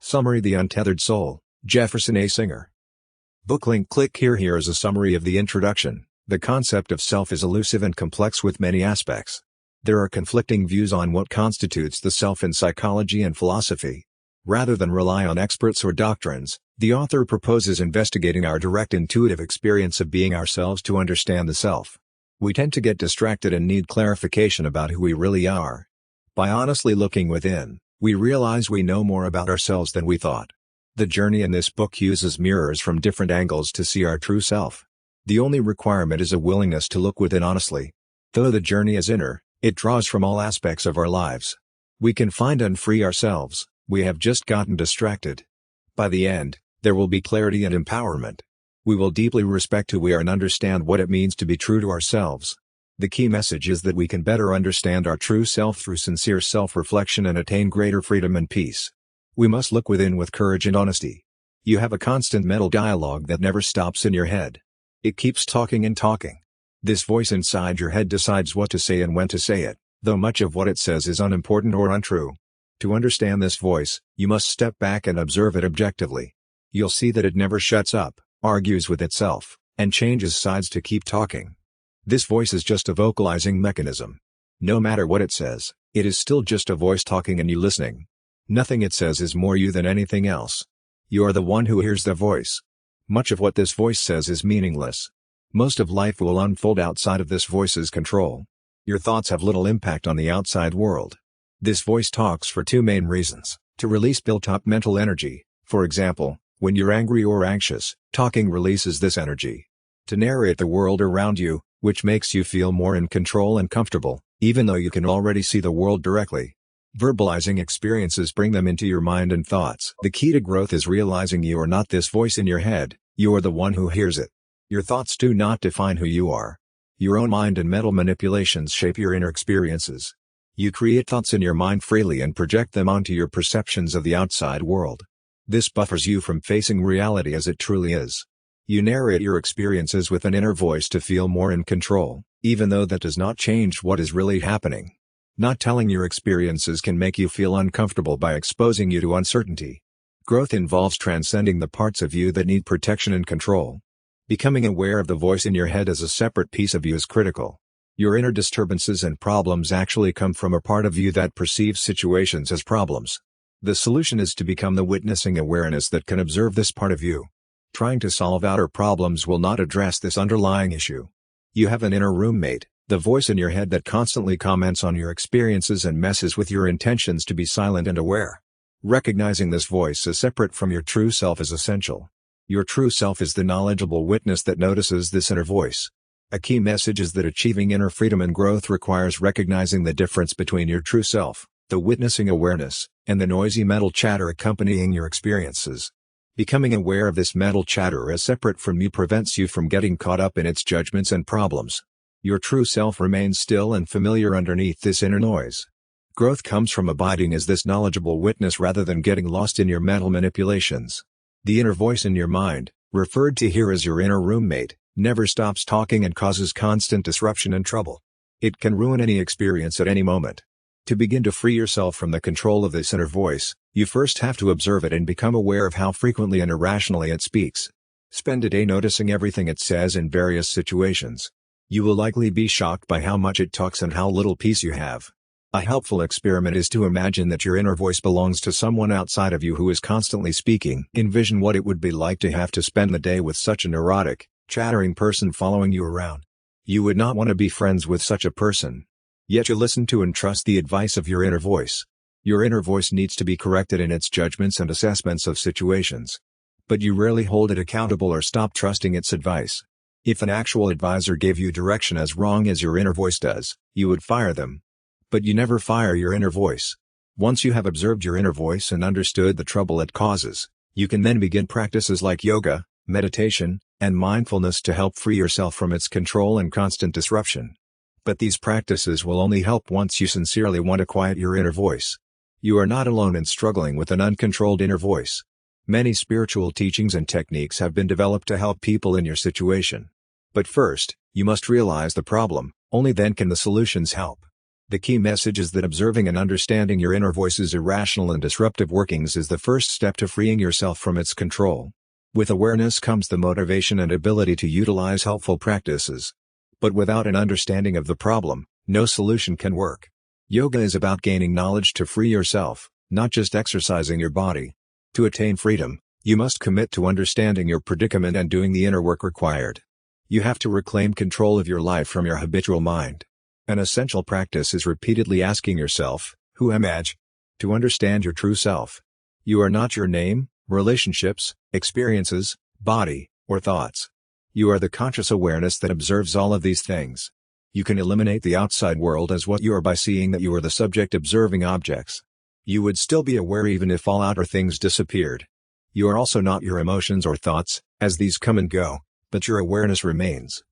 Summary: The Untethered Soul, Jefferson A. Singer. Book link. Click here. Here is a summary of the introduction. The concept of self is elusive and complex with many aspects. There are conflicting views on what constitutes the self in psychology and philosophy. Rather than rely on experts or doctrines, the author proposes investigating our direct intuitive experience of being ourselves to understand the self. We tend to get distracted and need clarification about who we really are. By honestly looking within, we realize we know more about ourselves than we thought. The journey in this book uses mirrors from different angles to see our true self. The only requirement is a willingness to look within honestly. Though the journey is inner, it draws from all aspects of our lives. We can find and free ourselves. We have just gotten distracted. By the end, there will be clarity and empowerment. We will deeply respect who we are and understand what it means to be true to ourselves. The key message is that we can better understand our true self through sincere self-reflection and attain greater freedom and peace. We must look within with courage and honesty. You have a constant mental dialogue that never stops in your head. It keeps talking and talking. This voice inside your head decides what to say and when to say it, though much of what it says is unimportant or untrue. To understand this voice, you must step back and observe it objectively. You'll see that it never shuts up, argues with itself, and changes sides to keep talking. This voice is just a vocalizing mechanism. No matter what it says, it is still just a voice talking and you listening. Nothing it says is more you than anything else. You are the one who hears the voice. Much of what this voice says is meaningless. Most of life will unfold outside of this voice's control. Your thoughts have little impact on the outside world. This voice talks for two main reasons: to release built-up mental energy. For example, when you're angry or anxious, talking releases this energy. To narrate the world around you, which makes you feel more in control and comfortable, even though you can already see the world directly. Verbalizing experiences bring them into your mind and thoughts. The key to growth is realizing you are not this voice in your head, you are the one who hears it. Your thoughts do not define who you are. Your own mind and mental manipulations shape your inner experiences. You create thoughts in your mind freely and project them onto your perceptions of the outside world. This buffers you from facing reality as it truly is. You narrate your experiences with an inner voice to feel more in control, even though that does not change what is really happening. Not telling your experiences can make you feel uncomfortable by exposing you to uncertainty. Growth involves transcending the parts of you that need protection and control. Becoming aware of the voice in your head as a separate piece of you is critical. Your inner disturbances and problems actually come from a part of you that perceives situations as problems. The solution is to become the witnessing awareness that can observe this part of you. Trying to solve outer problems will not address this underlying issue. You have an inner roommate, the voice in your head that constantly comments on your experiences and messes with your intentions to be silent and aware. Recognizing this voice as separate from your true self is essential. Your true self is the knowledgeable witness that notices this inner voice. A key message is that achieving inner freedom and growth requires recognizing the difference between your true self, the witnessing awareness, and the noisy mental chatter accompanying your experiences. Becoming aware of this mental chatter as separate from you prevents you from getting caught up in its judgments and problems. Your true self remains still and familiar underneath this inner noise. Growth comes from abiding as this knowledgeable witness rather than getting lost in your mental manipulations. The inner voice in your mind, referred to here as your inner roommate, never stops talking and causes constant disruption and trouble. It can ruin any experience at any moment. To begin to free yourself from the control of this inner voice, you first have to observe it and become aware of how frequently and irrationally it speaks. Spend a day noticing everything it says in various situations. You will likely be shocked by how much it talks and how little peace you have. A helpful experiment is to imagine that your inner voice belongs to someone outside of you who is constantly speaking. Envision what it would be like to have to spend the day with such a neurotic, chattering person following you around. You would not want to be friends with such a person. Yet you listen to and trust the advice of your inner voice. Your inner voice needs to be corrected in its judgments and assessments of situations. But you rarely hold it accountable or stop trusting its advice. If an actual advisor gave you direction as wrong as your inner voice does, you would fire them. But you never fire your inner voice. Once you have observed your inner voice and understood the trouble it causes, you can then begin practices like yoga, meditation, and mindfulness to help free yourself from its control and constant disruption. But these practices will only help once you sincerely want to quiet your inner voice. You are not alone in struggling with an uncontrolled inner voice. Many spiritual teachings and techniques have been developed to help people in your situation. But first, you must realize the problem, only then can the solutions help. The key message is that observing and understanding your inner voice's irrational and disruptive workings is the first step to freeing yourself from its control. With awareness comes the motivation and ability to utilize helpful practices. But without an understanding of the problem, no solution can work. Yoga is about gaining knowledge to free yourself, not just exercising your body. To attain freedom, you must commit to understanding your predicament and doing the inner work required. You have to reclaim control of your life from your habitual mind. An essential practice is repeatedly asking yourself, "Who am I?" to understand your true self. You are not your name, relationships, experiences, body, or thoughts. You are the conscious awareness that observes all of these things. You can eliminate the outside world as what you are by seeing that you are the subject observing objects. You would still be aware even if all outer things disappeared. You are also not your emotions or thoughts, as these come and go, but your awareness remains.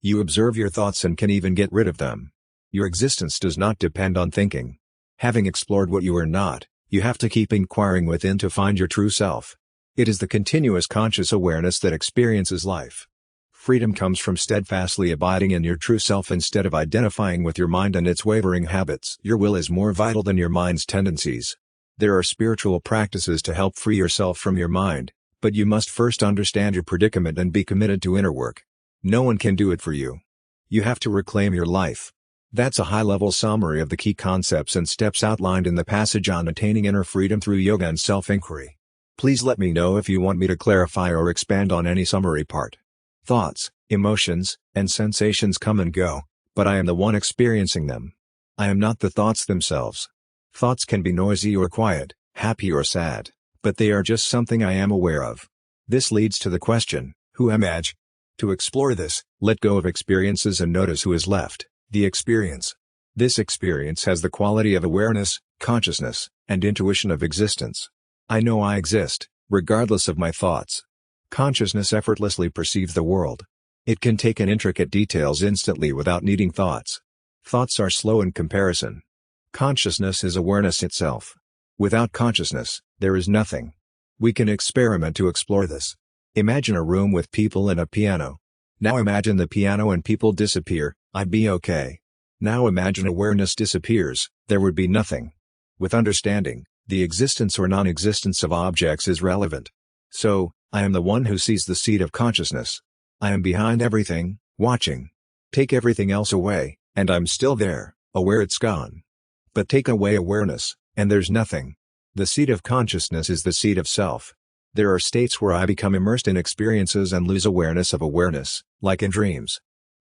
You observe your thoughts and can even get rid of them. Your existence does not depend on thinking. Having explored what you are not, you have to keep inquiring within to find your true self. It is the continuous conscious awareness that experiences life. Freedom comes from steadfastly abiding in your true self instead of identifying with your mind and its wavering habits. Your will is more vital than your mind's tendencies. There are spiritual practices to help free yourself from your mind, but you must first understand your predicament and be committed to inner work. No one can do it for you. You have to reclaim your life. That's a high-level summary of the key concepts and steps outlined in the passage on attaining inner freedom through yoga and self-inquiry. Please let me know if you want me to clarify or expand on any summary part. Thoughts, emotions, and sensations come and go, but I am the one experiencing them. I am not the thoughts themselves. Thoughts can be noisy or quiet, happy or sad, but they are just something I am aware of. This leads to the question, who am I? To explore this, let go of experiences and notice who is left, the experience. This experience has the quality of awareness, consciousness, and intuition of existence. I know I exist, regardless of my thoughts. Consciousness effortlessly perceives the world. It can take in intricate details instantly without needing thoughts. Thoughts are slow in comparison. Consciousness is awareness itself. Without consciousness, there is nothing. We can experiment to explore this. Imagine a room with people and a piano. Now imagine the piano and people disappear, I'd be okay. Now imagine awareness disappears, there would be nothing. With understanding, the existence or non-existence of objects is relevant. So, I am the one who sees the seed of consciousness. I am behind everything, watching. Take everything else away, and I'm still there, aware it's gone. But take away awareness, and there's nothing. The seed of consciousness is the seed of self. There are states where I become immersed in experiences and lose awareness of awareness, like in dreams.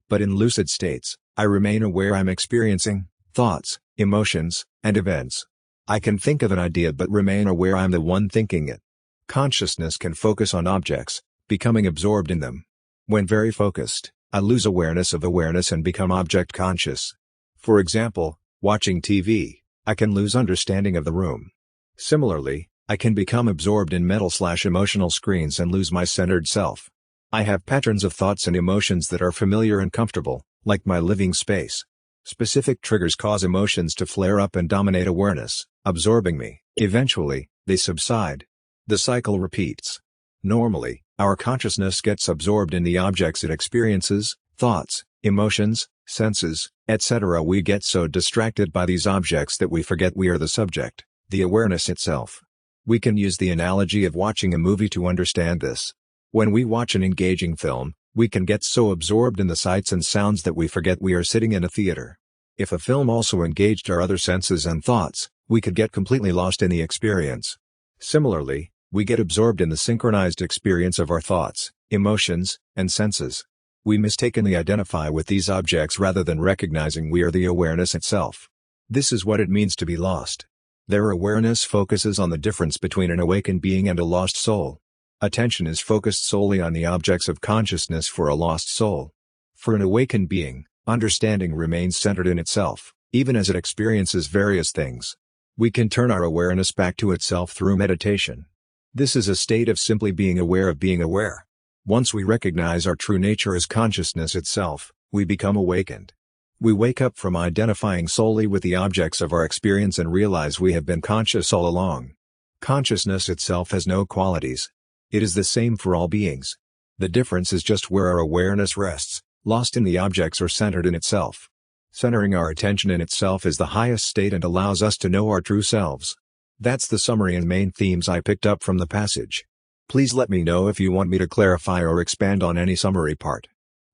But in lucid states, I remain aware I'm experiencing thoughts, emotions, and events. I can think of an idea but remain aware I'm the one thinking it. Consciousness can focus on objects, becoming absorbed in them. When very focused, I lose awareness of awareness and become object conscious. For example, watching TV, I can lose understanding of the room. Similarly, I can become absorbed in mental/emotional screens and lose my centered self. I have patterns of thoughts and emotions that are familiar and comfortable, like my living space. Specific triggers cause emotions to flare up and dominate awareness, absorbing me. Eventually, they subside. The cycle repeats. Normally, our consciousness gets absorbed in the objects it experiences, thoughts, emotions, senses, etc. We get so distracted by these objects that we forget we are the subject, the awareness itself. We can use the analogy of watching a movie to understand this. When we watch an engaging film, we can get so absorbed in the sights and sounds that we forget we are sitting in a theater. If a film also engaged our other senses and thoughts, we could get completely lost in the experience. Similarly, we get absorbed in the synchronized experience of our thoughts, emotions, and senses. We mistakenly identify with these objects rather than recognizing we are the awareness itself. This is what it means to be lost. Their awareness focuses on the difference between an awakened being and a lost soul. Attention is focused solely on the objects of consciousness for a lost soul. For an awakened being, understanding remains centered in itself, even as it experiences various things. We can turn our awareness back to itself through meditation. This is a state of simply being aware of being aware. Once we recognize our true nature as consciousness itself, we become awakened. We wake up from identifying solely with the objects of our experience and realize we have been conscious all along. Consciousness itself has no qualities. It is the same for all beings. The difference is just where our awareness rests, lost in the objects or centered in itself. Centering our attention in itself is the highest state and allows us to know our true selves. That's the summary and main themes I picked up from the passage. Please let me know if you want me to clarify or expand on any summary part.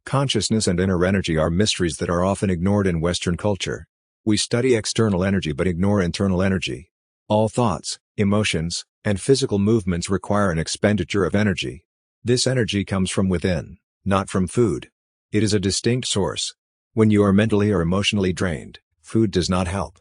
Consciousness and inner energy are mysteries that are often ignored in Western culture. We study external energy but ignore internal energy. All thoughts, emotions, and physical movements require an expenditure of energy. This energy comes from within, not from food. It is a distinct source. When you are mentally or emotionally drained, food does not help.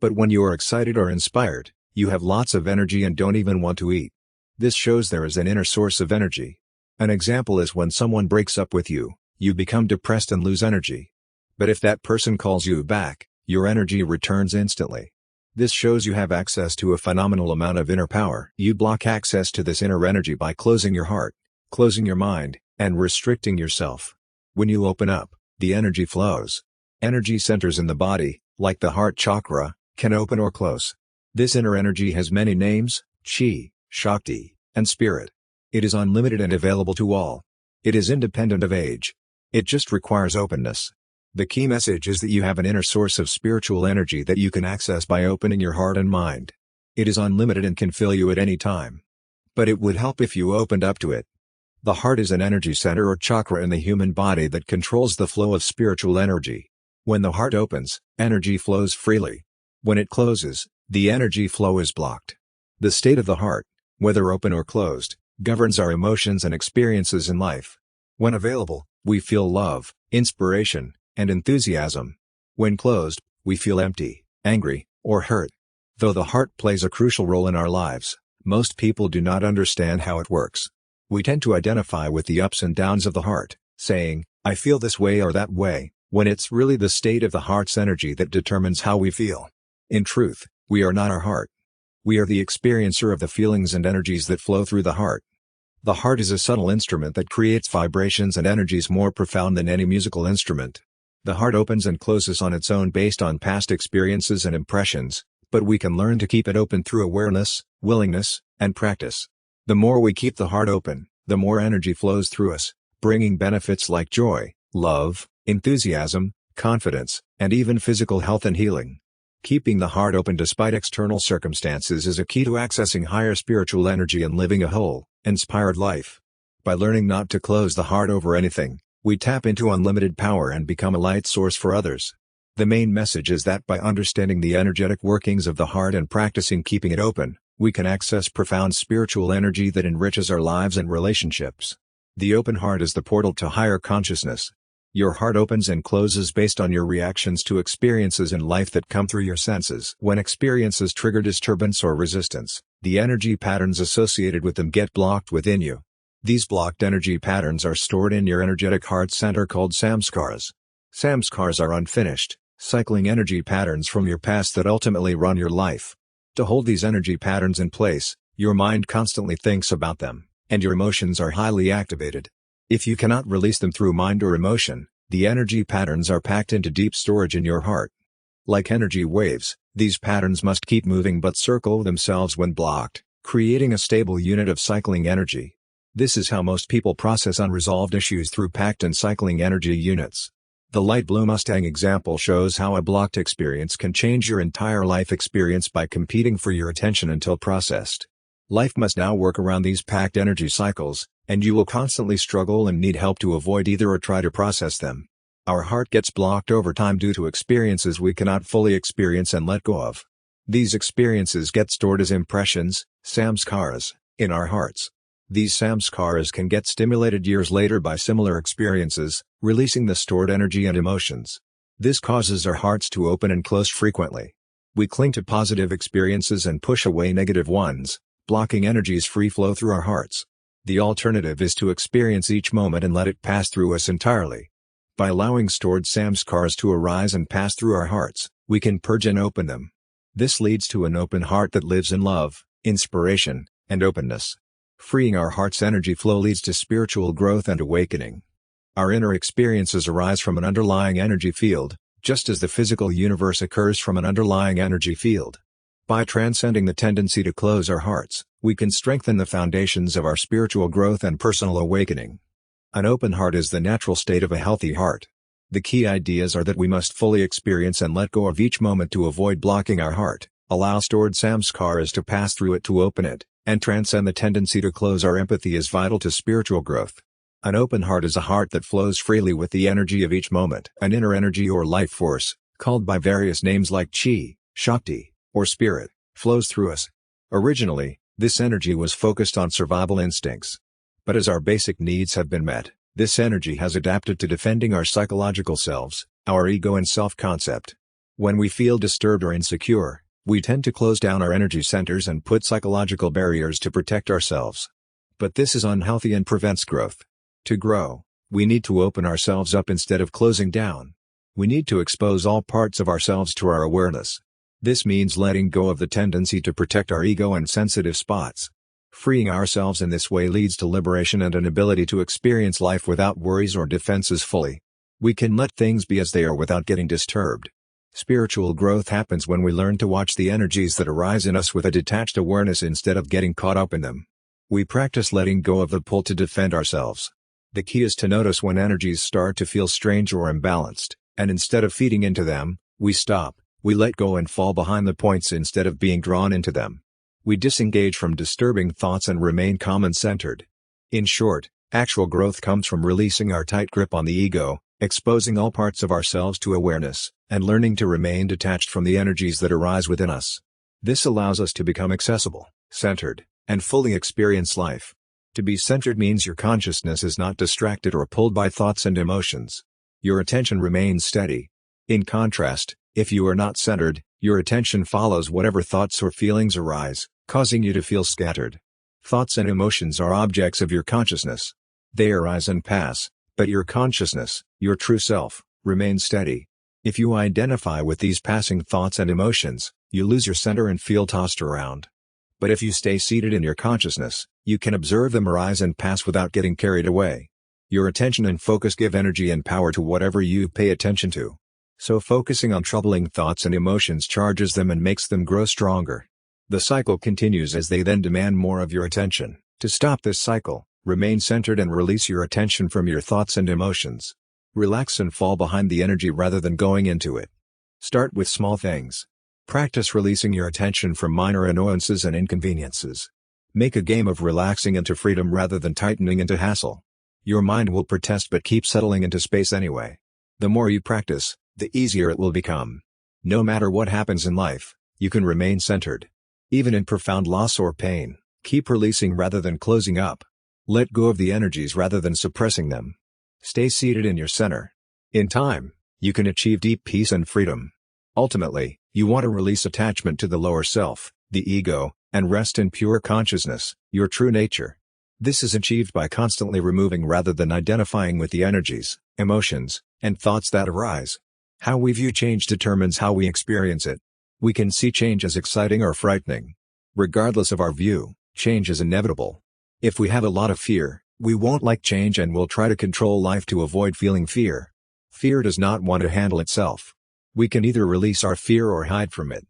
But when you are excited or inspired, you have lots of energy and don't even want to eat. This shows there is an inner source of energy. An example is when someone breaks up with you, you become depressed and lose energy. But if that person calls you back, your energy returns instantly. This shows you have access to a phenomenal amount of inner power. You block access to this inner energy by closing your heart, closing your mind, and restricting yourself. When you open up, the energy flows. Energy centers in the body, like the heart chakra, can open or close. This inner energy has many names: chi, shakti, and spirit. It is unlimited and available to all. It is independent of age. It just requires openness. The key message is that you have an inner source of spiritual energy that you can access by opening your heart and mind. It is unlimited and can fill you at any time. But it would help if you opened up to it. The heart is an energy center or chakra in the human body that controls the flow of spiritual energy. When the heart opens, energy flows freely. When it closes, the energy flow is blocked. The state of the heart, whether open or closed, governs our emotions and experiences in life. When available, we feel love, inspiration, and enthusiasm. When closed, we feel empty, angry, or hurt. Though the heart plays a crucial role in our lives, most people do not understand how it works. We tend to identify with the ups and downs of the heart, saying, "I feel this way or that way," when it's really the state of the heart's energy that determines how we feel. In truth, we are not our heart. We are the experiencer of the feelings and energies that flow through the heart. The heart is a subtle instrument that creates vibrations and energies more profound than any musical instrument. The heart opens and closes on its own based on past experiences and impressions, but we can learn to keep it open through awareness, willingness, and practice. The more we keep the heart open, the more energy flows through us, bringing benefits like joy, love, enthusiasm, confidence, and even physical health and healing. Keeping the heart open despite external circumstances is a key to accessing higher spiritual energy and living a whole, inspired life. By learning not to close the heart over anything, we tap into unlimited power and become a light source for others. The main message is that by understanding the energetic workings of the heart and practicing keeping it open, we can access profound spiritual energy that enriches our lives and relationships. The open heart is the portal to higher consciousness. Your heart opens and closes based on your reactions to experiences in life that come through your senses. When experiences trigger disturbance or resistance, the energy patterns associated with them get blocked within you. These blocked energy patterns are stored in your energetic heart center called samskaras. Samskaras are unfinished, cycling energy patterns from your past that ultimately run your life. To hold these energy patterns in place, your mind constantly thinks about them, and your emotions are highly activated. If you cannot release them through mind or emotion, the energy patterns are packed into deep storage in your heart. Like energy waves, these patterns must keep moving but circle themselves when blocked, creating a stable unit of cycling energy. This is how most people process unresolved issues, through packed and cycling energy units. The light blue Mustang example shows how a blocked experience can change your entire life experience by competing for your attention until processed. Life must now work around these packed energy cycles, and you will constantly struggle and need help to avoid either or try to process them. Our heart gets blocked over time due to experiences we cannot fully experience and let go of. These experiences get stored as impressions, samskaras, in our hearts. These samskaras can get stimulated years later by similar experiences, releasing the stored energy and emotions. This causes our hearts to open and close frequently. We cling to positive experiences and push away negative ones, blocking energy's free flow through our hearts. The alternative is to experience each moment and let it pass through us entirely. By allowing stored samskaras to arise and pass through our hearts, we can purge and open them. This leads to an open heart that lives in love, inspiration, and openness. Freeing our heart's energy flow leads to spiritual growth and awakening. Our inner experiences arise from an underlying energy field, just as the physical universe occurs from an underlying energy field. By transcending the tendency to close our hearts, we can strengthen the foundations of our spiritual growth and personal awakening. An open heart is the natural state of a healthy heart. The key ideas are that we must fully experience and let go of each moment to avoid blocking our heart, allow stored samskaras to pass through it to open it, and transcend the tendency to close. Our empathy is vital to spiritual growth. An open heart is a heart that flows freely with the energy of each moment. An inner energy or life force, called by various names like chi, shakti, or spirit, flows through us. Originally, this energy was focused on survival instincts. But as our basic needs have been met, this energy has adapted to defending our psychological selves, our ego and self-concept. When we feel disturbed or insecure, we tend to close down our energy centers and put psychological barriers to protect ourselves. But this is unhealthy and prevents growth. To grow, we need to open ourselves up instead of closing down. We need to expose all parts of ourselves to our awareness. This means letting go of the tendency to protect our ego and sensitive spots. Freeing ourselves in this way leads to liberation and an ability to experience life without worries or defenses fully. We can let things be as they are without getting disturbed. Spiritual growth happens when we learn to watch the energies that arise in us with a detached awareness instead of getting caught up in them. We practice letting go of the pull to defend ourselves. The key is to notice when energies start to feel strange or imbalanced, and instead of feeding into them, we stop, we let go and fall behind the points instead of being drawn into them. We disengage from disturbing thoughts and remain calm and centered. In short, actual growth comes from releasing our tight grip on the ego, exposing all parts of ourselves to awareness, and learning to remain detached from the energies that arise within us. This allows us to become accessible, centered, and fully experience life. To be centered means your consciousness is not distracted or pulled by thoughts and emotions. Your attention remains steady. In contrast, if you are not centered, your attention follows whatever thoughts or feelings arise, causing you to feel scattered. Thoughts and emotions are objects of your consciousness. They arise and pass, but your consciousness, your true self, remains steady. If you identify with these passing thoughts and emotions, you lose your center and feel tossed around. But if you stay seated in your consciousness, you can observe them arise and pass without getting carried away. Your attention and focus give energy and power to whatever you pay attention to. So focusing on troubling thoughts and emotions charges them and makes them grow stronger. The cycle continues as they then demand more of your attention. To stop this cycle, remain centered and release your attention from your thoughts and emotions. Relax and fall behind the energy rather than going into it. Start with small things. Practice releasing your attention from minor annoyances and inconveniences. Make a game of relaxing into freedom rather than tightening into hassle. Your mind will protest but keep settling into space anyway. The more you practice, the easier it will become. No matter what happens in life, you can remain centered. Even in profound loss or pain, keep releasing rather than closing up. Let go of the energies rather than suppressing them. Stay seated in your center. In time, you can achieve deep peace and freedom. Ultimately, you want to release attachment to the lower self, the ego, and rest in pure consciousness, your true nature. This is achieved by constantly removing rather than identifying with the energies, emotions, and thoughts that arise. How we view change determines how we experience it. We can see change as exciting or frightening. Regardless of our view, change is inevitable. If we have a lot of fear, we won't like change and will try to control life to avoid feeling fear. Fear does not want to handle itself. We can either release our fear or hide from it.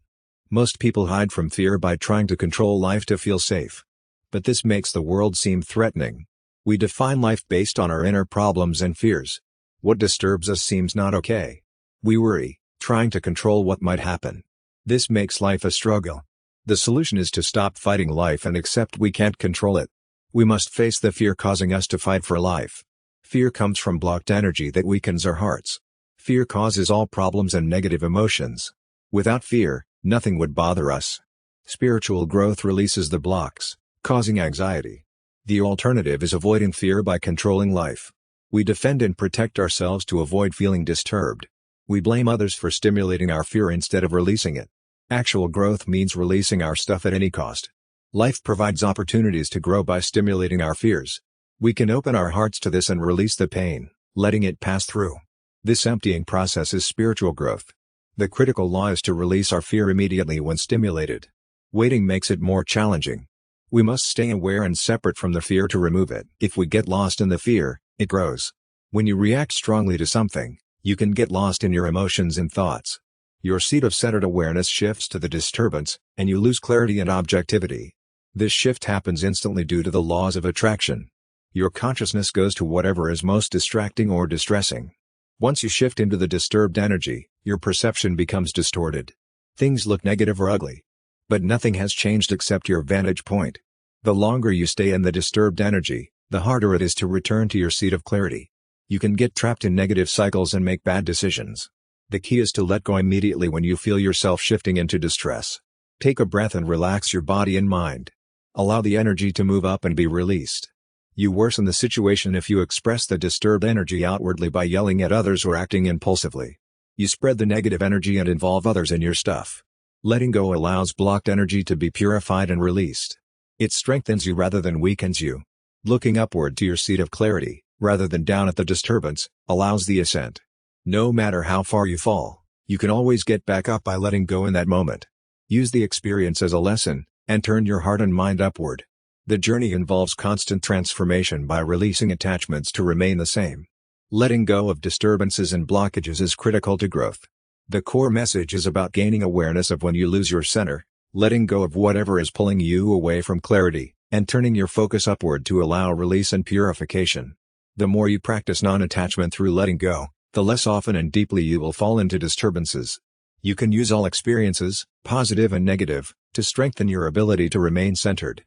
Most people hide from fear by trying to control life to feel safe. But this makes the world seem threatening. We define life based on our inner problems and fears. What disturbs us seems not okay. We worry, trying to control what might happen. This makes life a struggle. The solution is to stop fighting life and accept we can't control it. We must face the fear causing us to fight for life. Fear comes from blocked energy that weakens our hearts. Fear causes all problems and negative emotions. Without fear, nothing would bother us. Spiritual growth releases the blocks, causing anxiety. The alternative is avoiding fear by controlling life. We defend and protect ourselves to avoid feeling disturbed. We blame others for stimulating our fear instead of releasing it. Actual growth means releasing our stuff at any cost. Life provides opportunities to grow by stimulating our fears. We can open our hearts to this and release the pain, letting it pass through. This emptying process is spiritual growth. The critical law is to release our fear immediately when stimulated. Waiting makes it more challenging. We must stay aware and separate from the fear to remove it. If we get lost in the fear, it grows. When you react strongly to something, you can get lost in your emotions and thoughts. Your seat of centered awareness shifts to the disturbance, and you lose clarity and objectivity. This shift happens instantly due to the laws of attraction. Your consciousness goes to whatever is most distracting or distressing. Once you shift into the disturbed energy, your perception becomes distorted. Things look negative or ugly. But nothing has changed except your vantage point. The longer you stay in the disturbed energy, the harder it is to return to your seat of clarity. You can get trapped in negative cycles and make bad decisions. The key is to let go immediately when you feel yourself shifting into distress. Take a breath and relax your body and mind. Allow the energy to move up and be released. You worsen the situation if you express the disturbed energy outwardly by yelling at others or acting impulsively. You spread the negative energy and involve others in your stuff. Letting go allows blocked energy to be purified and released. It strengthens you rather than weakens you. Looking upward to your seat of clarity, rather than down at the disturbance, allows the ascent. No matter how far you fall, you can always get back up by letting go in that moment. Use the experience as a lesson, and turn your heart and mind upward. The journey involves constant transformation by releasing attachments to remain the same. Letting go of disturbances and blockages is critical to growth. The core message is about gaining awareness of when you lose your center, letting go of whatever is pulling you away from clarity, and turning your focus upward to allow release and purification. The more you practice non-attachment through letting go, the less often and deeply you will fall into disturbances. You can use all experiences, positive and negative, to strengthen your ability to remain centered.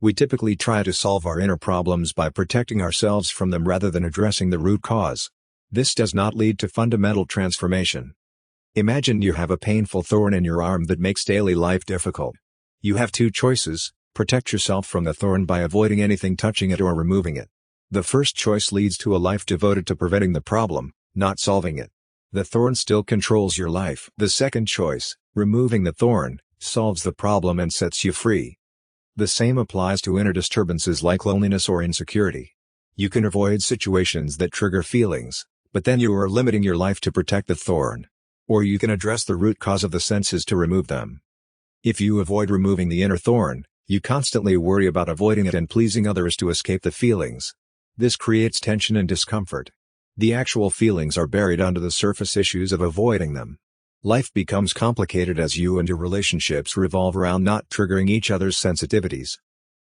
We typically try to solve our inner problems by protecting ourselves from them rather than addressing the root cause. This does not lead to fundamental transformation. Imagine you have a painful thorn in your arm that makes daily life difficult. You have two choices: protect yourself from the thorn by avoiding anything touching it or removing it. The first choice leads to a life devoted to preventing the problem, not solving it. The thorn still controls your life. The second choice, removing the thorn, solves the problem and sets you free. The same applies to inner disturbances like loneliness or insecurity. You can avoid situations that trigger feelings, but then you are limiting your life to protect the thorn. Or you can address the root cause of the senses to remove them. If you avoid removing the inner thorn, you constantly worry about avoiding it and pleasing others to escape the feelings. This creates tension and discomfort. The actual feelings are buried under the surface issues of avoiding them. Life becomes complicated as you and your relationships revolve around not triggering each other's sensitivities.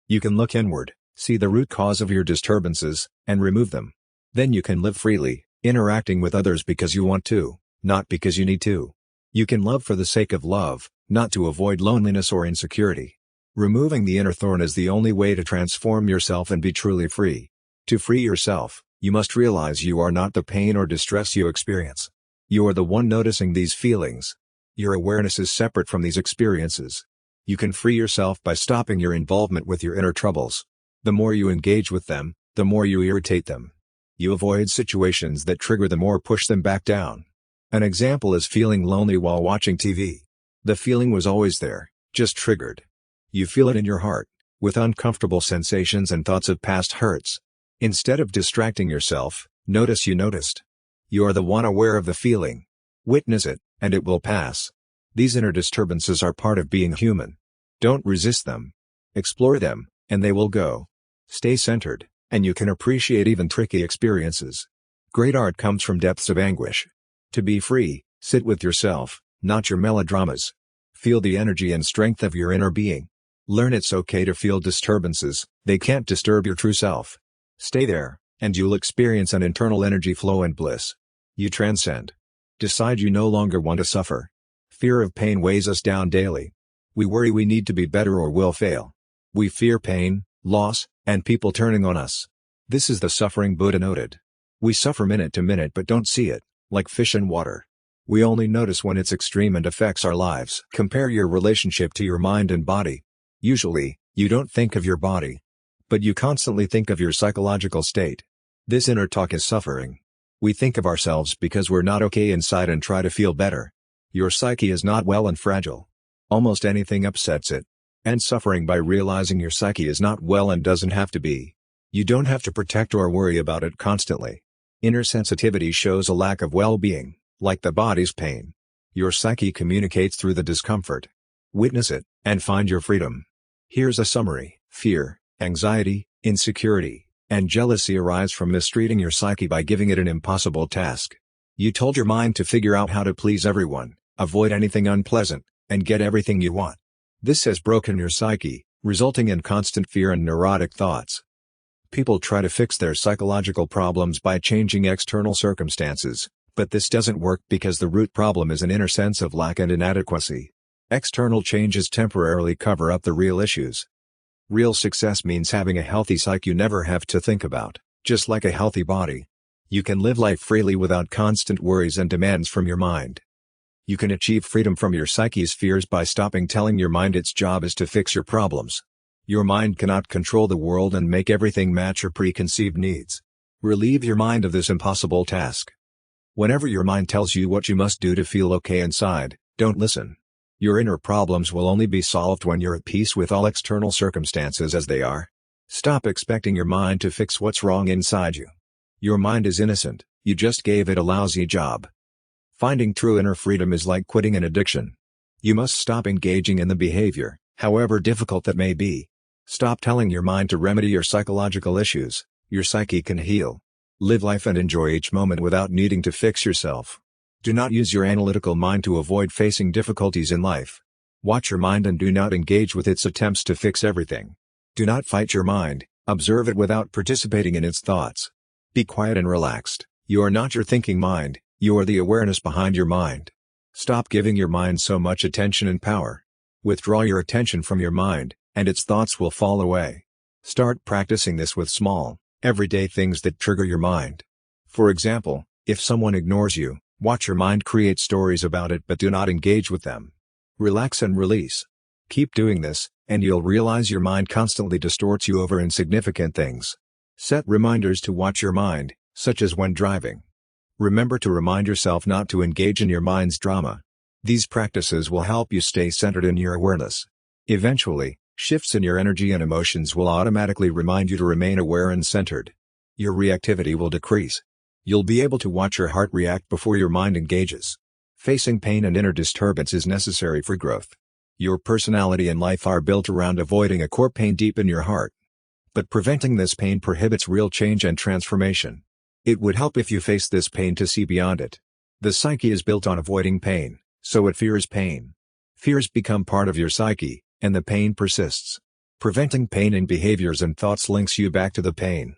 You can look inward, see the root cause of your disturbances, and remove them. Then you can live freely, interacting with others because you want to, not because you need to. You can love for the sake of love, not to avoid loneliness or insecurity. Removing the inner thorn is the only way to transform yourself and be truly free. To free yourself, you must realize you are not the pain or distress you experience. You are the one noticing these feelings. Your awareness is separate from these experiences. You can free yourself by stopping your involvement with your inner troubles. The more you engage with them, the more you irritate them. You avoid situations that trigger them or push them back down. An example is feeling lonely while watching TV. The feeling was always there, just triggered. You feel it in your heart, with uncomfortable sensations and thoughts of past hurts. Instead of distracting yourself, notice you noticed. You are the one aware of the feeling. Witness it, and it will pass. These inner disturbances are part of being human. Don't resist them. Explore them, and they will go. Stay centered, and you can appreciate even tricky experiences. Great art comes from depths of anguish. To be free, sit with yourself, not your melodramas. Feel the energy and strength of your inner being. Learn it's okay to feel disturbances, they can't disturb your true self. Stay there, and you'll experience an internal energy flow and bliss. You transcend. Decide you no longer want to suffer. Fear of pain weighs us down daily. We worry we need to be better or we'll fail. We fear pain, loss, and people turning on us. This is the suffering Buddha noted. We suffer minute to minute but don't see it, like fish in water. We only notice when it's extreme and affects our lives. Compare your relationship to your mind and body. Usually, you don't think of your body, but you constantly think of your psychological state. This inner talk is suffering. We think of ourselves because we're not okay inside and try to feel better. Your psyche is not well and fragile. Almost anything upsets it. And suffering by realizing your psyche is not well and doesn't have to be. You don't have to protect or worry about it constantly. Inner sensitivity shows a lack of well-being, like the body's pain. Your psyche communicates through the discomfort. Witness it, and find your freedom. Here's a summary. Fear, anxiety, insecurity, and jealousy arise from mistreating your psyche by giving it an impossible task. You told your mind to figure out how to please everyone, avoid anything unpleasant, and get everything you want. This has broken your psyche, resulting in constant fear and neurotic thoughts. People try to fix their psychological problems by changing external circumstances, but this doesn't work because the root problem is an inner sense of lack and inadequacy. External changes temporarily cover up the real issues. Real success means having a healthy psyche you never have to think about, just like a healthy body. You can live life freely without constant worries and demands from your mind. You can achieve freedom from your psyche's fears by stopping telling your mind its job is to fix your problems. Your mind cannot control the world and make everything match your preconceived needs. Relieve your mind of this impossible task. Whenever your mind tells you what you must do to feel okay inside, don't listen. Your inner problems will only be solved when you're at peace with all external circumstances as they are. Stop expecting your mind to fix what's wrong inside you. Your mind is innocent, you just gave it a lousy job. Finding true inner freedom is like quitting an addiction. You must stop engaging in the behavior, however difficult that may be. Stop telling your mind to remedy your psychological issues. Your psyche can heal. Live life and enjoy each moment without needing to fix yourself. Do not use your analytical mind to avoid facing difficulties in life. Watch your mind and do not engage with its attempts to fix everything. Do not fight your mind, observe it without participating in its thoughts. Be quiet and relaxed. You are not your thinking mind, you are the awareness behind your mind. Stop giving your mind so much attention and power. Withdraw your attention from your mind, and its thoughts will fall away. Start practicing this with small, everyday things that trigger your mind. For example, if someone ignores you, watch your mind create stories about it but do not engage with them. Relax and release. Keep doing this, and you'll realize your mind constantly distorts you over insignificant things. Set reminders to watch your mind, such as when driving. Remember to remind yourself not to engage in your mind's drama. These practices will help you stay centered in your awareness. Eventually, shifts in your energy and emotions will automatically remind you to remain aware and centered. Your reactivity will decrease. You'll be able to watch your heart react before your mind engages. Facing pain and inner disturbance is necessary for growth. Your personality and life are built around avoiding a core pain deep in your heart. But preventing this pain prohibits real change and transformation. It would help if you face this pain to see beyond it. The psyche is built on avoiding pain, so it fears pain. Fears become part of your psyche, and the pain persists. Preventing pain in behaviors and thoughts links you back to the pain.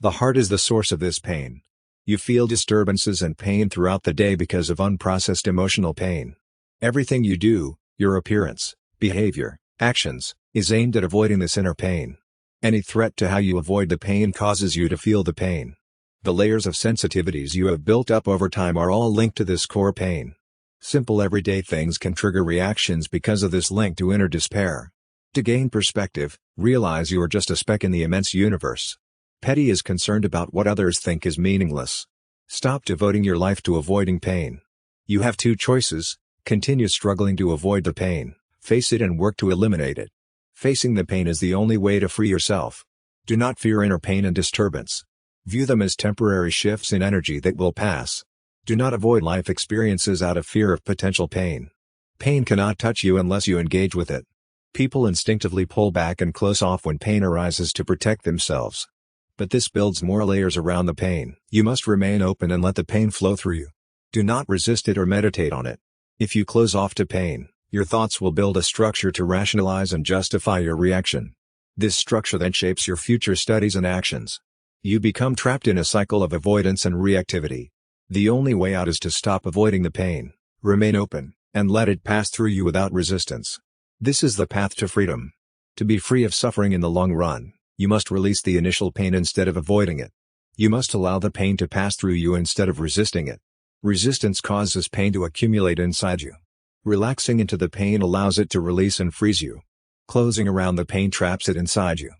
The heart is the source of this pain. You feel disturbances and pain throughout the day because of unprocessed emotional pain. Everything you do, your appearance, behavior, actions, is aimed at avoiding this inner pain. Any threat to how you avoid the pain causes you to feel the pain. The layers of sensitivities you have built up over time are all linked to this core pain. Simple everyday things can trigger reactions because of this link to inner despair. To gain perspective, realize you are just a speck in the immense universe. Petty is concerned about what others think is meaningless. Stop devoting your life to avoiding pain. You have two choices: continue struggling to avoid the pain, face it and work to eliminate it. Facing the pain is the only way to free yourself. Do not fear inner pain and disturbance. View them as temporary shifts in energy that will pass. Do not avoid life experiences out of fear of potential pain. Pain cannot touch you unless you engage with it. People instinctively pull back and close off when pain arises to protect themselves. But this builds more layers around the pain. You must remain open and let the pain flow through you. Do not resist it or meditate on it. If you close off to pain, your thoughts will build a structure to rationalize and justify your reaction. This structure then shapes your future studies and actions. You become trapped in a cycle of avoidance and reactivity. The only way out is to stop avoiding the pain, remain open, and let it pass through you without resistance. This is the path to freedom. To be free of suffering in the long run, you must release the initial pain instead of avoiding it. You must allow the pain to pass through you instead of resisting it. Resistance causes pain to accumulate inside you. Relaxing into the pain allows it to release and frees you. Closing around the pain traps it inside you.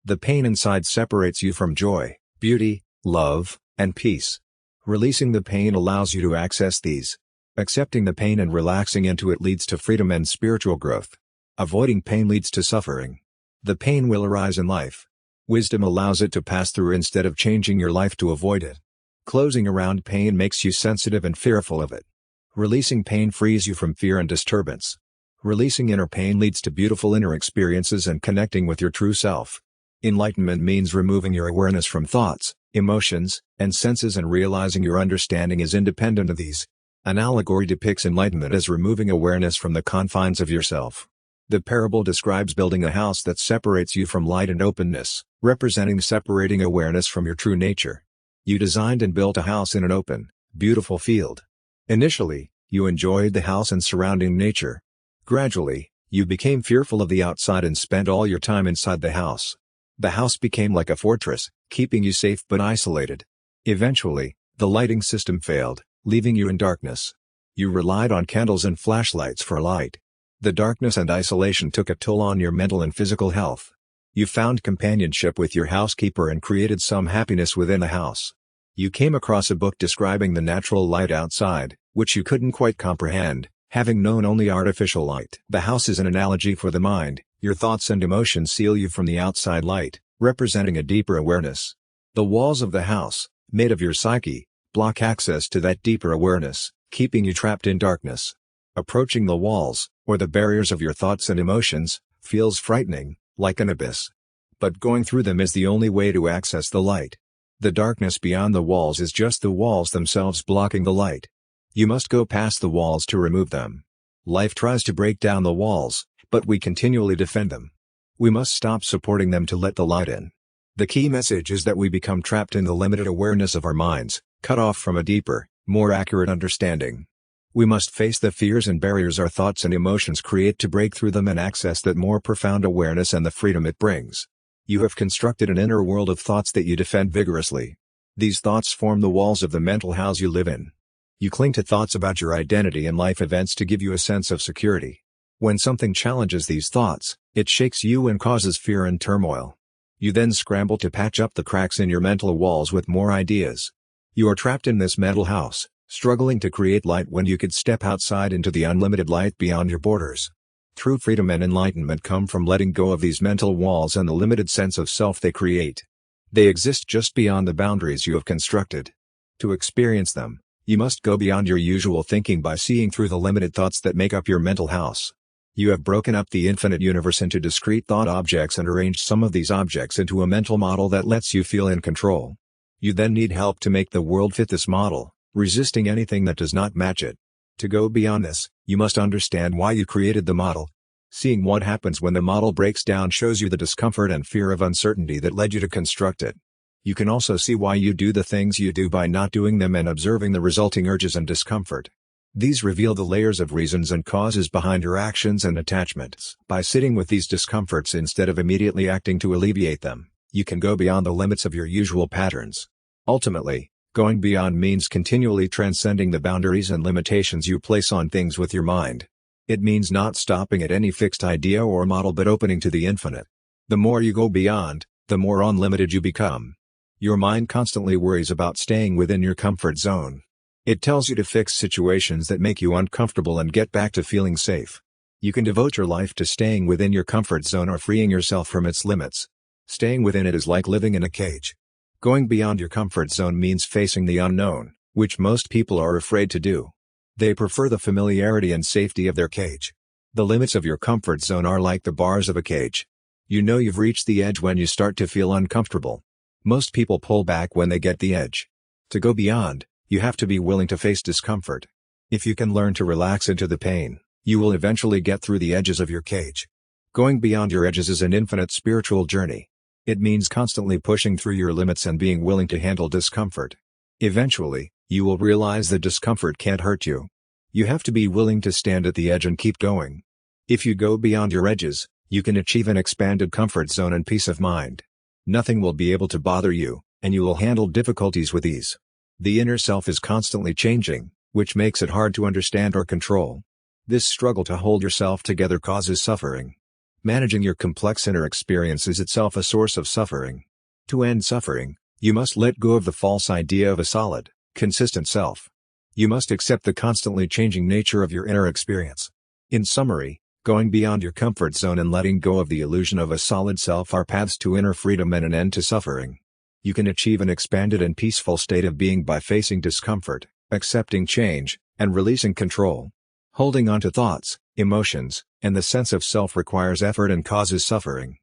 The pain inside separates you from joy, beauty, love, and peace. Releasing the pain allows you to access these. Accepting the pain and relaxing into it leads to freedom and spiritual growth. Avoiding pain leads to suffering. The pain will arise in life. Wisdom allows it to pass through instead of changing your life to avoid it. Closing around pain makes you sensitive and fearful of it. Releasing pain frees you from fear and disturbance. Releasing inner pain leads to beautiful inner experiences and connecting with your true self. Enlightenment means removing your awareness from thoughts, emotions, and senses and realizing your understanding is independent of these. An allegory depicts enlightenment as removing awareness from the confines of yourself. The parable describes building a house that separates you from light and openness, representing separating awareness from your true nature. You designed and built a house in an open, beautiful field. Initially, you enjoyed the house and surrounding nature. Gradually, you became fearful of the outside and spent all your time inside the house. The house became like a fortress, keeping you safe but isolated. Eventually, the lighting system failed, leaving you in darkness. You relied on candles and flashlights for light. The darkness and isolation took a toll on your mental and physical health. You found companionship with your housekeeper and created some happiness within the house. You came across a book describing the natural light outside, which you couldn't quite comprehend, having known only artificial light. The house is an analogy for the mind. Your thoughts and emotions seal you from the outside light, representing a deeper awareness. The walls of the house, made of your psyche, block access to that deeper awareness, keeping you trapped in darkness. Approaching the walls, or the barriers of your thoughts and emotions, feels frightening, like an abyss. But going through them is the only way to access the light. The darkness beyond the walls is just the walls themselves blocking the light. You must go past the walls to remove them. Life tries to break down the walls, but we continually defend them. We must stop supporting them to let the light in. The key message is that we become trapped in the limited awareness of our minds, cut off from a deeper, more accurate understanding. We must face the fears and barriers our thoughts and emotions create to break through them and access that more profound awareness and the freedom it brings. You have constructed an inner world of thoughts that you defend vigorously. These thoughts form the walls of the mental house you live in. You cling to thoughts about your identity and life events to give you a sense of security. When something challenges these thoughts, it shakes you and causes fear and turmoil. You then scramble to patch up the cracks in your mental walls with more ideas. You are trapped in this mental house, struggling to create light when you could step outside into the unlimited light beyond your borders. True freedom and enlightenment come from letting go of these mental walls and the limited sense of self they create. They exist just beyond the boundaries you have constructed. To experience them, you must go beyond your usual thinking by seeing through the limited thoughts that make up your mental house. You have broken up the infinite universe into discrete thought objects and arranged some of these objects into a mental model that lets you feel in control. You then need help to make the world fit this model, resisting anything that does not match it. To go beyond this, you must understand why you created the model. Seeing what happens when the model breaks down shows you the discomfort and fear of uncertainty that led you to construct it. You can also see why you do the things you do by not doing them and observing the resulting urges and discomfort. These reveal the layers of reasons and causes behind your actions and attachments. By sitting with these discomforts instead of immediately acting to alleviate them, you can go beyond the limits of your usual patterns. Ultimately, going beyond means continually transcending the boundaries and limitations you place on things with your mind. It means not stopping at any fixed idea or model but opening to the infinite. The more you go beyond, the more unlimited you become. Your mind constantly worries about staying within your comfort zone. It tells you to fix situations that make you uncomfortable and get back to feeling safe. You can devote your life to staying within your comfort zone or freeing yourself from its limits. Staying within it is like living in a cage. Going beyond your comfort zone means facing the unknown, which most people are afraid to do. They prefer the familiarity and safety of their cage. The limits of your comfort zone are like the bars of a cage. You know you've reached the edge when you start to feel uncomfortable. Most people pull back when they get the edge. To go beyond, you have to be willing to face discomfort. If you can learn to relax into the pain, you will eventually get through the edges of your cage. Going beyond your edges is an infinite spiritual journey. It means constantly pushing through your limits and being willing to handle discomfort. Eventually, you will realize that discomfort can't hurt you. You have to be willing to stand at the edge and keep going. If you go beyond your edges, you can achieve an expanded comfort zone and peace of mind. Nothing will be able to bother you, and you will handle difficulties with ease. The inner self is constantly changing, which makes it hard to understand or control. This struggle to hold yourself together causes suffering. Managing your complex inner experience is itself a source of suffering. To end suffering, you must let go of the false idea of a solid, consistent self. You must accept the constantly changing nature of your inner experience. In summary, going beyond your comfort zone and letting go of the illusion of a solid self are paths to inner freedom and an end to suffering. You can achieve an expanded and peaceful state of being by facing discomfort, accepting change, and releasing control. Holding on to thoughts, emotions, and the sense of self requires effort and causes suffering.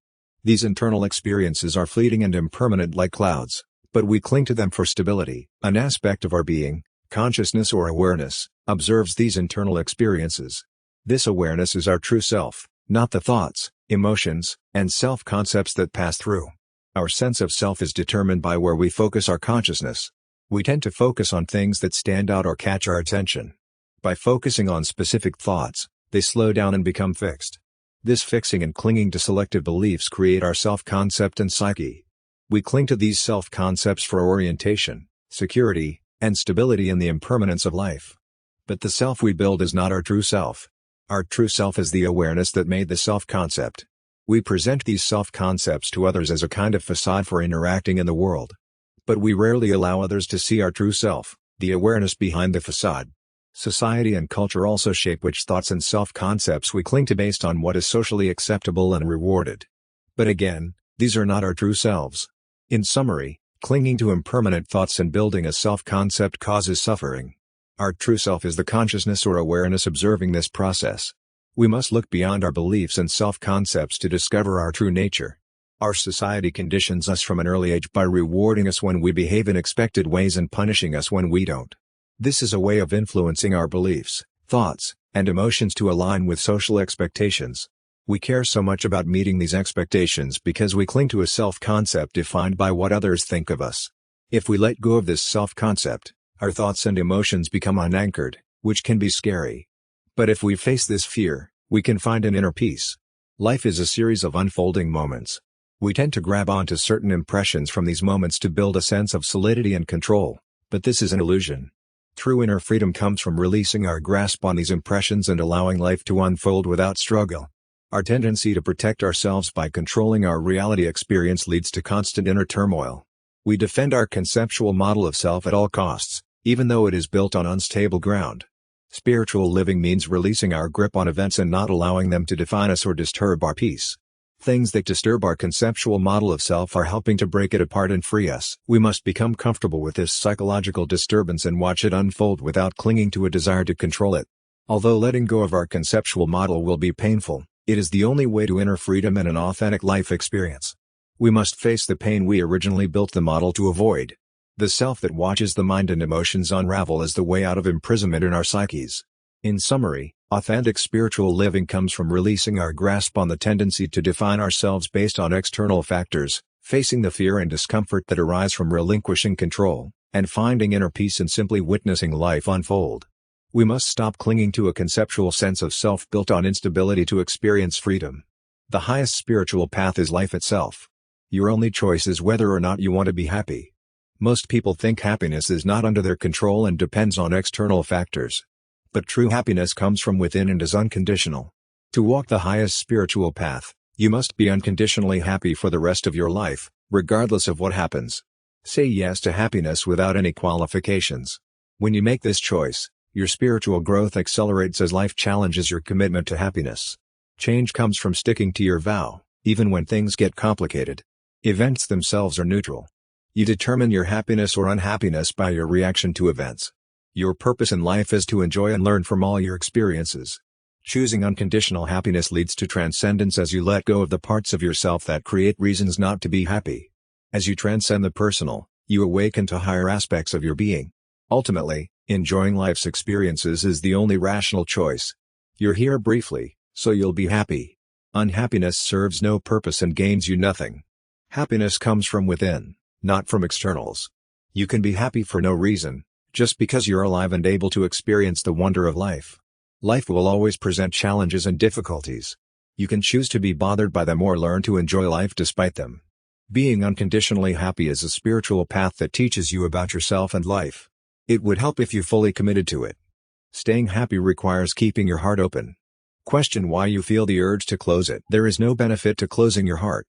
These internal experiences are fleeting and impermanent like clouds, but we cling to them for stability. An aspect of our being, consciousness or awareness, observes these internal experiences. This awareness is our true self, not the thoughts, emotions, and self-concepts that pass through. Our sense of self is determined by where we focus our consciousness. We tend to focus on things that stand out or catch our attention. By focusing on specific thoughts, they slow down and become fixed. This fixing and clinging to selective beliefs create our self-concept and psyche. We cling to these self-concepts for orientation, security, and stability in the impermanence of life. But the self we build is not our true self. Our true self is the awareness that made the self-concept. We present these self-concepts to others as a kind of facade for interacting in the world. But we rarely allow others to see our true self, the awareness behind the facade. Society and culture also shape which thoughts and self-concepts we cling to based on what is socially acceptable and rewarded. But again, these are not our true selves. In summary, clinging to impermanent thoughts and building a self-concept causes suffering. Our true self is the consciousness or awareness observing this process. We must look beyond our beliefs and self-concepts to discover our true nature. Our society conditions us from an early age by rewarding us when we behave in expected ways and punishing us when we don't. This is a way of influencing our beliefs, thoughts, and emotions to align with social expectations. We care so much about meeting these expectations because we cling to a self-concept defined by what others think of us. If we let go of this self-concept, our thoughts and emotions become unanchored, which can be scary. But if we face this fear, we can find an inner peace. Life is a series of unfolding moments. We tend to grab onto certain impressions from these moments to build a sense of solidity and control, but this is an illusion. True inner freedom comes from releasing our grasp on these impressions and allowing life to unfold without struggle. Our tendency to protect ourselves by controlling our reality experience leads to constant inner turmoil. We defend our conceptual model of self at all costs, even though it is built on unstable ground. Spiritual living means releasing our grip on events and not allowing them to define us or disturb our peace. Things that disturb our conceptual model of self are helping to break it apart and free us. We must become comfortable with this psychological disturbance and watch it unfold without clinging to a desire to control it. Although letting go of our conceptual model will be painful, it is the only way to inner freedom and an authentic life experience. We must face the pain we originally built the model to avoid. The self that watches the mind and emotions unravel is the way out of imprisonment in our psyches. In summary, authentic spiritual living comes from releasing our grasp on the tendency to define ourselves based on external factors, facing the fear and discomfort that arise from relinquishing control, and finding inner peace in simply witnessing life unfold. We must stop clinging to a conceptual sense of self built on instability to experience freedom. The highest spiritual path is life itself. Your only choice is whether or not you want to be happy. Most people think happiness is not under their control and depends on external factors. But true happiness comes from within and is unconditional. To walk the highest spiritual path, you must be unconditionally happy for the rest of your life, regardless of what happens. Say yes to happiness without any qualifications. When you make this choice, your spiritual growth accelerates as life challenges your commitment to happiness. Change comes from sticking to your vow, even when things get complicated. Events themselves are neutral. You determine your happiness or unhappiness by your reaction to events. Your purpose in life is to enjoy and learn from all your experiences. Choosing unconditional happiness leads to transcendence as you let go of the parts of yourself that create reasons not to be happy. As you transcend the personal, you awaken to higher aspects of your being. Ultimately, enjoying life's experiences is the only rational choice. You're here briefly, so you'll be happy. Unhappiness serves no purpose and gains you nothing. Happiness comes from within, not from externals. You can be happy for no reason, just because you're alive and able to experience the wonder of life. Life will always present challenges and difficulties. You can choose to be bothered by them or learn to enjoy life despite them. Being unconditionally happy is a spiritual path that teaches you about yourself and life. It would help if you fully committed to it. Staying happy requires keeping your heart open. Question why you feel the urge to close it. There is no benefit to closing your heart.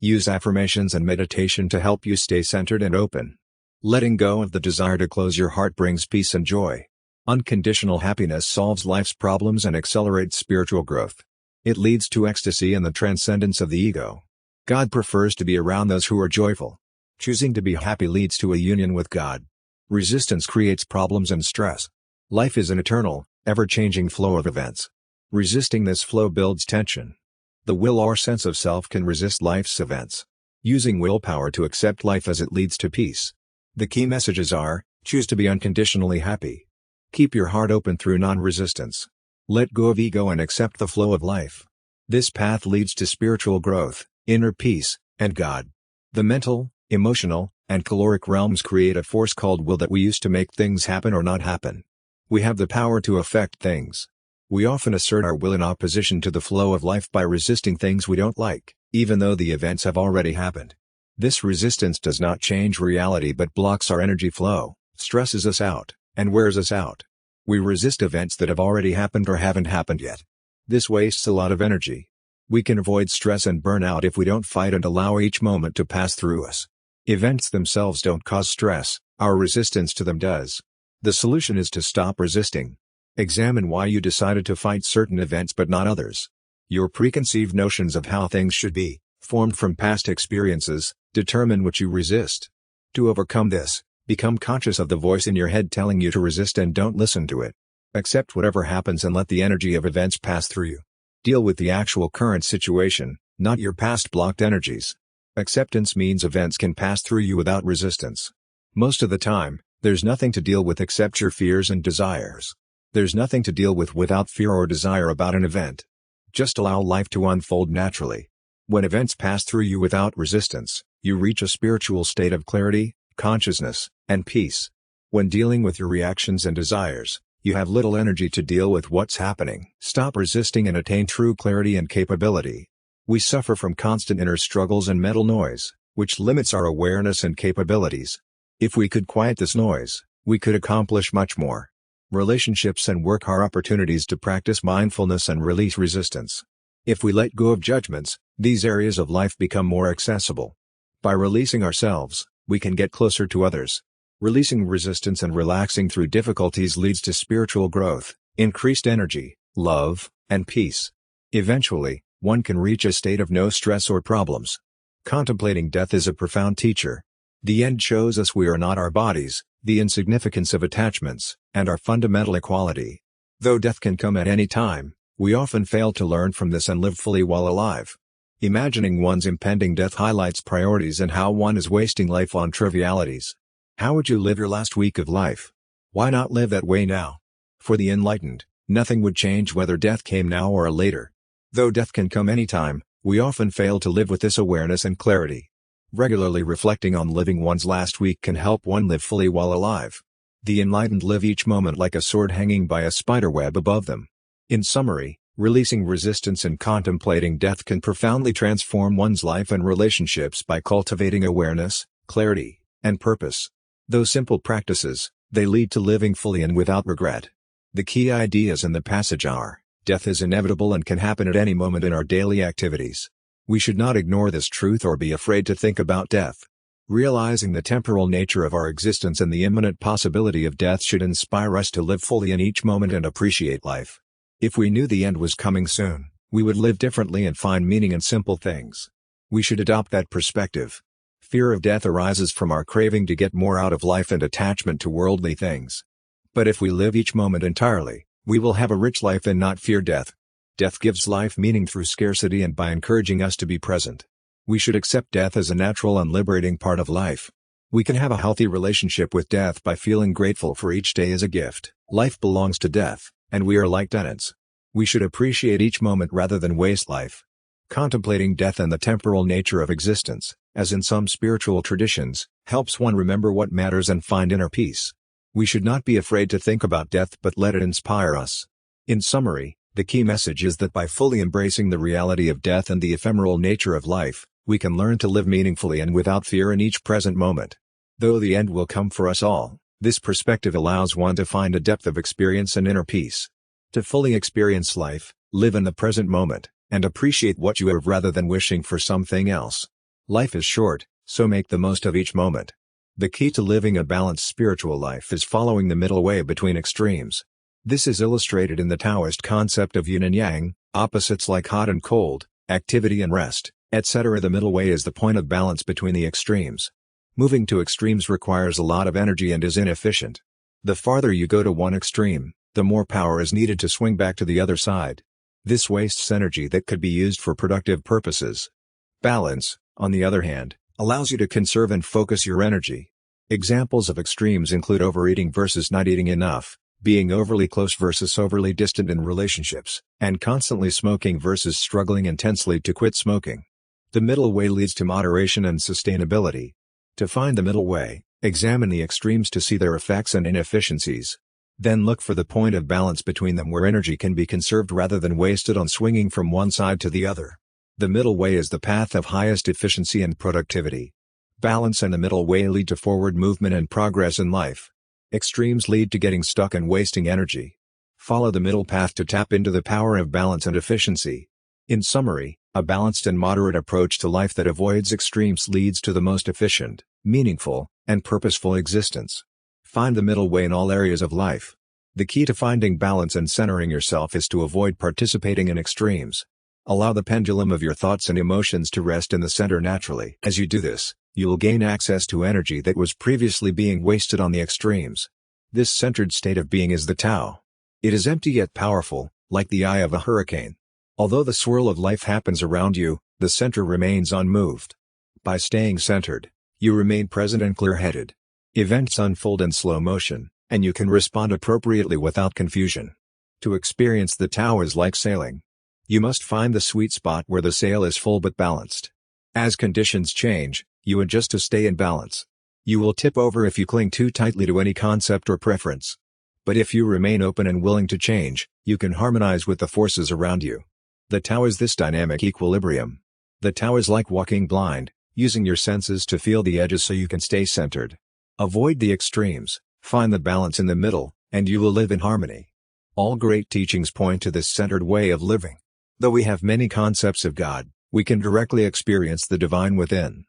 Use affirmations and meditation to help you stay centered and open. Letting go of the desire to close your heart brings peace and joy. Unconditional happiness solves life's problems and accelerates spiritual growth. It leads to ecstasy and the transcendence of the ego. God prefers to be around those who are joyful. Choosing to be happy leads to a union with God. Resistance creates problems and stress. Life is an eternal, ever-changing flow of events. Resisting this flow builds tension. The will or sense of self can resist life's events. Using willpower to accept life as it leads to peace. The key messages are, choose to be unconditionally happy. Keep your heart open through non-resistance. Let go of ego and accept the flow of life. This path leads to spiritual growth, inner peace, and God. The mental, emotional, and caloric realms create a force called will that we use to make things happen or not happen. We have the power to affect things. We often assert our will in opposition to the flow of life by resisting things we don't like, even though the events have already happened. This resistance does not change reality but blocks our energy flow, stresses us out, and wears us out. We resist events that have already happened or haven't happened yet. This wastes a lot of energy. We can avoid stress and burnout if we don't fight and allow each moment to pass through us. Events themselves don't cause stress, our resistance to them does. The solution is to stop resisting. Examine why you decided to fight certain events but not others. Your preconceived notions of how things should be, formed from past experiences, determine what you resist. To overcome this, become conscious of the voice in your head telling you to resist and don't listen to it. Accept whatever happens and let the energy of events pass through you. Deal with the actual current situation, not your past blocked energies. Acceptance means events can pass through you without resistance. Most of the time, there's nothing to deal with except your fears and desires. There's nothing to deal with without fear or desire about an event. Just allow life to unfold naturally. When events pass through you without resistance, you reach a spiritual state of clarity, consciousness, and peace. When dealing with your reactions and desires, you have little energy to deal with what's happening. Stop resisting and attain true clarity and capability. We suffer from constant inner struggles and mental noise, which limits our awareness and capabilities. If we could quiet this noise, we could accomplish much more. Relationships and work are opportunities to practice mindfulness and release resistance. If we let go of judgments, these areas of life become more accessible. By releasing ourselves, we can get closer to others. Releasing resistance and relaxing through difficulties leads to spiritual growth, increased energy, love, and peace. Eventually, one can reach a state of no stress or problems. Contemplating death is a profound teacher. The end shows us we are not our bodies, the insignificance of attachments, and our fundamental equality. Though death can come at any time, we often fail to learn from this and live fully while alive. Imagining one's impending death highlights priorities and how one is wasting life on trivialities. How would you live your last week of life? Why not live that way now? For the enlightened, nothing would change whether death came now or later. Though death can come anytime, we often fail to live with this awareness and clarity. Regularly reflecting on living one's last week can help one live fully while alive. The enlightened live each moment like a sword hanging by a spiderweb above them. In summary, releasing resistance and contemplating death can profoundly transform one's life and relationships by cultivating awareness, clarity, and purpose. Though simple practices, they lead to living fully and without regret. The key ideas in the passage are: death is inevitable and can happen at any moment in our daily activities. We should not ignore this truth or be afraid to think about death. Realizing the temporal nature of our existence and the imminent possibility of death should inspire us to live fully in each moment and appreciate life. If we knew the end was coming soon, we would live differently and find meaning in simple things. We should adopt that perspective. Fear of death arises from our craving to get more out of life and attachment to worldly things. But if we live each moment entirely, we will have a rich life and not fear death. Death gives life meaning through scarcity and by encouraging us to be present. We should accept death as a natural and liberating part of life. We can have a healthy relationship with death by feeling grateful for each day as a gift. Life belongs to death, and we are like tenants. We should appreciate each moment rather than waste life. Contemplating death and the temporal nature of existence, as in some spiritual traditions, helps one remember what matters and find inner peace. We should not be afraid to think about death but let it inspire us. In summary, the key message is that by fully embracing the reality of death and the ephemeral nature of life, we can learn to live meaningfully and without fear in each present moment. Though the end will come for us all, this perspective allows one to find a depth of experience and inner peace. To fully experience life, live in the present moment, and appreciate what you have rather than wishing for something else. Life is short, so make the most of each moment. The key to living a balanced spiritual life is following the middle way between extremes. This is illustrated in the Taoist concept of yin and yang, opposites like hot and cold, activity and rest, etc. The middle way is the point of balance between the extremes. Moving to extremes requires a lot of energy and is inefficient. The farther you go to one extreme, the more power is needed to swing back to the other side. This wastes energy that could be used for productive purposes. Balance, on the other hand, allows you to conserve and focus your energy. Examples of extremes include overeating versus not eating enough, being overly close versus overly distant in relationships, and constantly smoking versus struggling intensely to quit smoking. The middle way leads to moderation and sustainability. To find the middle way, examine the extremes to see their effects and inefficiencies. Then look for the point of balance between them where energy can be conserved rather than wasted on swinging from one side to the other. The middle way is the path of highest efficiency and productivity. Balance and the middle way lead to forward movement and progress in life. Extremes lead to getting stuck and wasting energy. Follow the middle path to tap into the power of balance and efficiency. In summary, a balanced and moderate approach to life that avoids extremes leads to the most efficient, meaningful, and purposeful existence. Find the middle way in all areas of life. The key to finding balance and centering yourself is to avoid participating in extremes. Allow the pendulum of your thoughts and emotions to rest in the center naturally. As you do this, you will gain access to energy that was previously being wasted on the extremes. This centered state of being is the Tao. It is empty yet powerful, like the eye of a hurricane. Although the swirl of life happens around you, the center remains unmoved. By staying centered, you remain present and clear-headed. Events unfold in slow motion, and you can respond appropriately without confusion. To experience the Tao is like sailing. You must find the sweet spot where the sail is full but balanced. As conditions change, you adjust to stay in balance. You will tip over if you cling too tightly to any concept or preference. But if you remain open and willing to change, you can harmonize with the forces around you. The Tao is this dynamic equilibrium. The Tao is like walking blind, using your senses to feel the edges so you can stay centered. Avoid the extremes, find the balance in the middle, and you will live in harmony. All great teachings point to this centered way of living. Though we have many concepts of God, we can directly experience the divine within.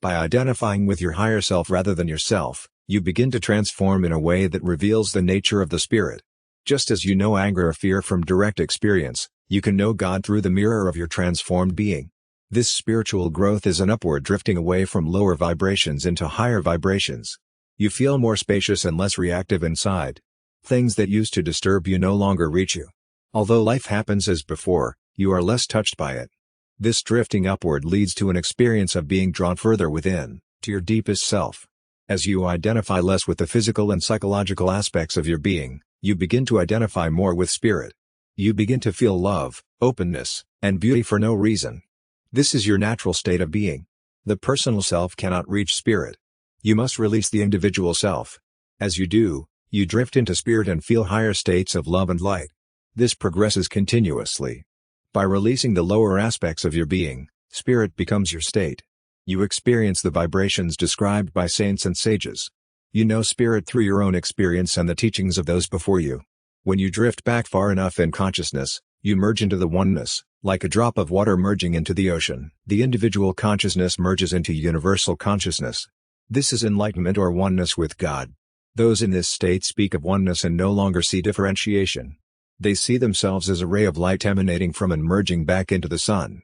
By identifying with your higher self rather than yourself, you begin to transform in a way that reveals the nature of the Spirit. Just as you know anger or fear from direct experience, you can know God through the mirror of your transformed being. This spiritual growth is an upward drifting away from lower vibrations into higher vibrations. You feel more spacious and less reactive inside. Things that used to disturb you no longer reach you. Although life happens as before, you are less touched by it. This drifting upward leads to an experience of being drawn further within, to your deepest self. As you identify less with the physical and psychological aspects of your being, you begin to identify more with spirit. You begin to feel love, openness, and beauty for no reason. This is your natural state of being. The personal self cannot reach spirit. You must release the individual self. As you do, you drift into spirit and feel higher states of love and light. This progresses continuously. By releasing the lower aspects of your being, spirit becomes your state. You experience the vibrations described by saints and sages. You know spirit through your own experience and the teachings of those before you. When you drift back far enough in consciousness, you merge into the oneness, like a drop of water merging into the ocean. The individual consciousness merges into universal consciousness. This is enlightenment or oneness with God. Those in this state speak of oneness and no longer see differentiation. They see themselves as a ray of light emanating from and merging back into the sun.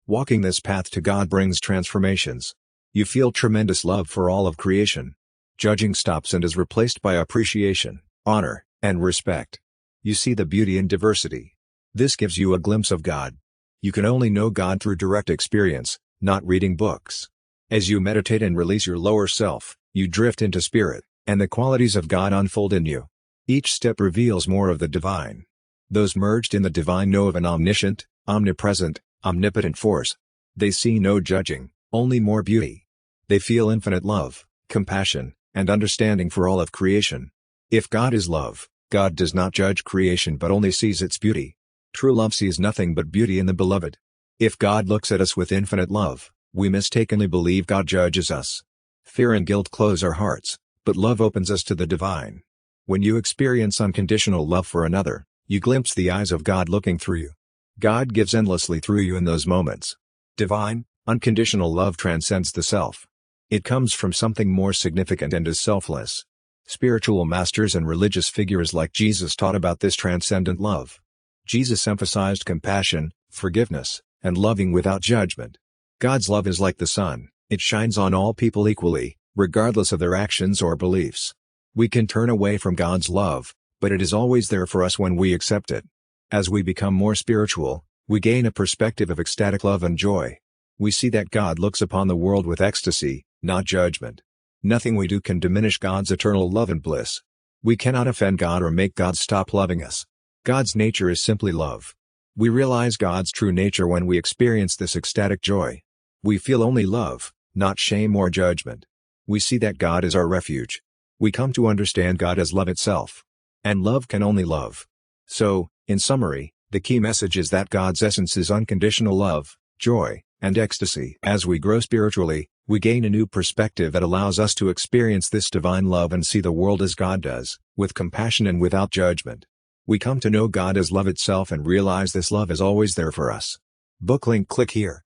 Walking this path to God brings transformations. You feel tremendous love for all of creation. Judging stops and is replaced by appreciation, honor, and respect. You see the beauty in diversity. This gives you a glimpse of God. You can only know God through direct experience, not reading books. As you meditate and release your lower self, you drift into spirit, and the qualities of God unfold in you. Each step reveals more of the divine. Those merged in the divine know of an omniscient, omnipresent, omnipotent force. They see no judging, only more beauty. They feel infinite love, compassion, and understanding for all of creation. If God is love, God does not judge creation but only sees its beauty. True love sees nothing but beauty in the beloved. If God looks at us with infinite love, we mistakenly believe God judges us. Fear and guilt close our hearts, but love opens us to the divine. When you experience unconditional love for another, you glimpse the eyes of God looking through you. God gives endlessly through you in those moments. Divine, unconditional love transcends the self. It comes from something more significant and is selfless. Spiritual masters and religious figures like Jesus taught about this transcendent love. Jesus emphasized compassion, forgiveness, and loving without judgment. God's love is like the sun, it shines on all people equally, regardless of their actions or beliefs. We can turn away from God's love, but it is always there for us when we accept it. As we become more spiritual, we gain a perspective of ecstatic love and joy. We see that God looks upon the world with ecstasy, not judgment. Nothing we do can diminish God's eternal love and bliss. We cannot offend God or make God stop loving us. God's nature is simply love. We realize God's true nature when we experience this ecstatic joy. We feel only love, not shame or judgment. We see that God is our refuge. We come to understand God as love itself. And love can only love. So, in summary, the key message is that God's essence is unconditional love, joy, and ecstasy. As we grow spiritually, we gain a new perspective that allows us to experience this divine love and see the world as God does, with compassion and without judgment. We come to know God as love itself and realize this love is always there for us. Book link click here.